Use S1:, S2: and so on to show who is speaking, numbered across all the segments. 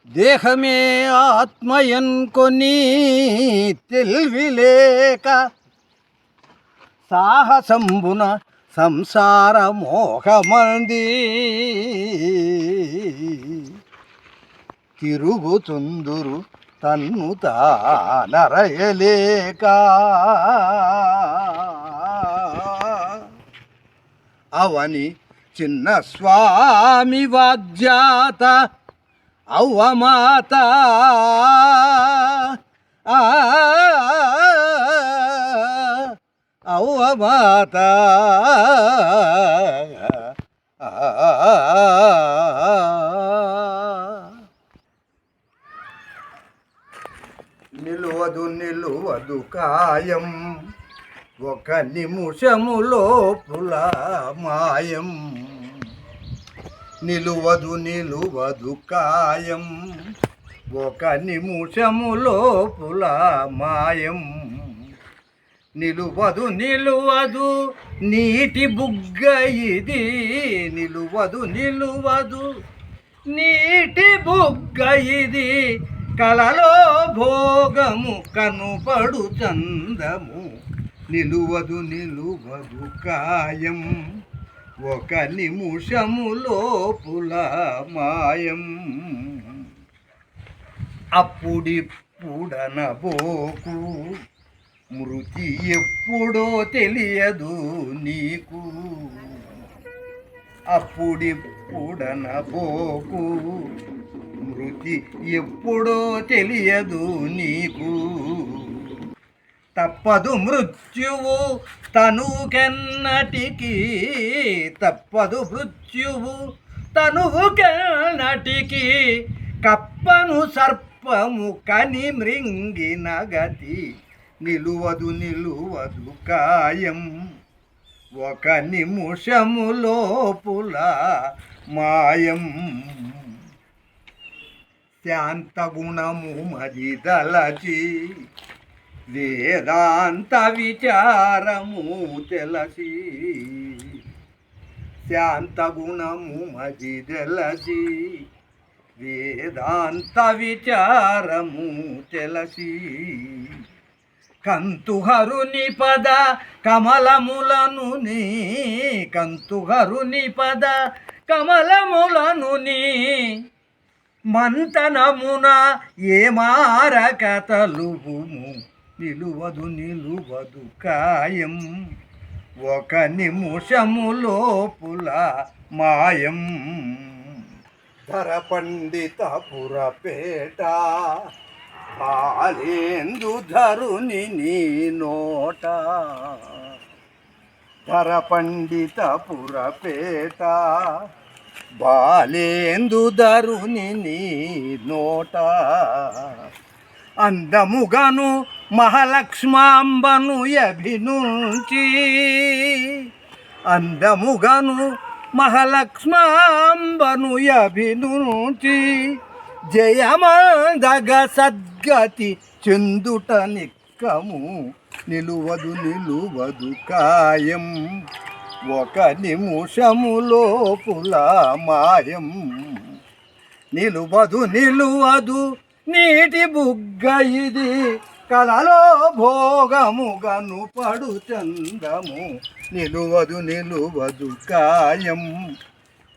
S1: దేహమే ఆత్మయన్కొని తెలివిలేక సాహసంబున సంసార మోహమంది తిరుగుతుందురు తన్ను తానరయలేక అవని చిన్న స్వామి వాగ్జాత అవ్వమాత అవ్వమాత నిలువదు నిలువదు కాయం ఒక నిముషములోపుల మాయం నిలువదు నిలువదు కాయం ఒక నిముషములోపుల మాయం నిలువదు నిలువదు నీటి బుగ్గ ఇది నిలువదు నిలువదు నీటి బుగ్గ ఇది కలలో భోగము కనుపడు చందము నిలువదు నిలువదు కాయం ఒక నిముషములోపుల మాయం అప్పుడిప్పుడనబోకు మృతి ఎప్పుడో తెలియదు నీకు అప్పుడిప్పుడనబోకు మృతి ఎప్పుడో తెలియదు నీకు తప్పదు మృత్యువు తనుకెన్నటికి తప్పదు మృత్యువు తనుకెన్నటికి కప్పను సర్పము కని మృంగిన గతి నిలువదు నిలువదు కాయం ఒక నిముషములోపుల మాయం శాంత గుణము మదిదలచి వేదాంత విచారము తెలసి శాంత గుణము మదిదలసి వేదాంత విచారము తెలసి కంతుహరుని పద కమలములను నీ కంతుహరుని పద కమలములను నీ మంతనమున ఏ మారక తలువుము నిలువదు నిలువదు కాయం ఒక నిముషములోపుల మాయం ధర పండిత పురపేట బాలేందు ధరుని నీ నోట ధర పండిత పురపేట బాలేందు ధరుని నీ నోట అందముగను మహాలక్ష్మాంబను అభినుంచి అందముగను మహాలక్ష్మాంబను అభినుంచి జయమందగ సద్గతి చెందుట నిక్కము నిలువదు నిలువదు కాయం ఒక నిముషములోపుల మాయం నిలువదు నిలువదు నీటి బుగ్గ ఇది కలలో భోగము గనుపడు చందము నిలువదు నిలువదు కాయం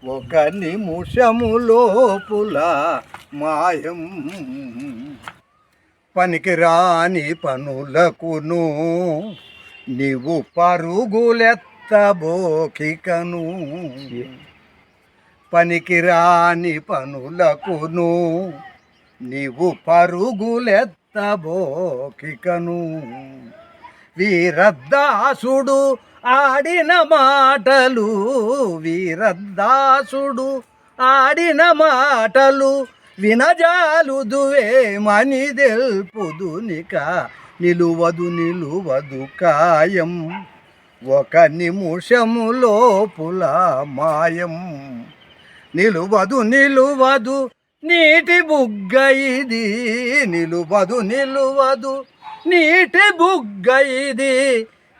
S1: ఒక నిముషములోపుల మాయం పనికిరాని పనులకును నీవు పరుగులెత్తబోకికను పనికిరాని పనులకును నీవు పరుగులెత్తబోకికను వీరద్దాసుడు ఆడిన మాటలు వీరద్దాసుడు ఆడిన మాటలు వినజాలుదువేమని తెలుపుదునిక నిలువదు నిలువదు కాయం ఒక నిముషములోపుల మాయం నిలువదు నిలువదు నీటి బుగ్గ ఇది నిలువదు నిలువదు నీటి బుగ్గ ఇది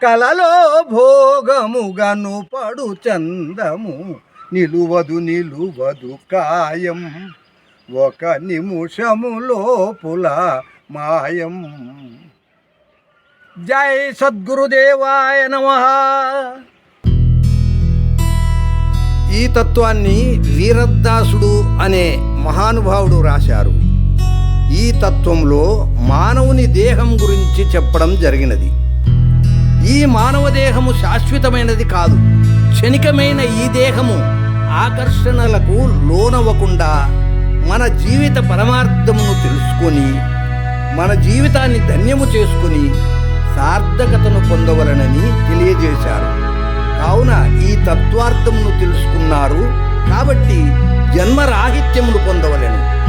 S1: కలలో భోగముగను పడు చందము నిలువదు నిలువదు కాయం ఒక నిమిషము లోపుల మాయం. జై సద్గురుదేవాయ నమః. ఈ తత్వాన్ని వీరద్దాసుడు అనే మహానుభావుడు రాశారు. ఈ తత్వంలో మానవుని దేహం గురించి చెప్పడం జరిగినది. ఈ మానవ దేహము శాశ్వతమైనది కాదు. క్షణికమైన ఈ దేహము ఆకర్షణలకు లోనవ్వకుండా మన జీవిత పరమార్థమును తెలుసుకొని మన జీవితాన్ని ధన్యము చేసుకుని సార్థకతను పొందవలనని తెలియజేశారు. కావున ఈ తత్వార్థమును తెలుసుకున్నారు కాబట్టి జన్మరాహిత్యమును పొందవలెను.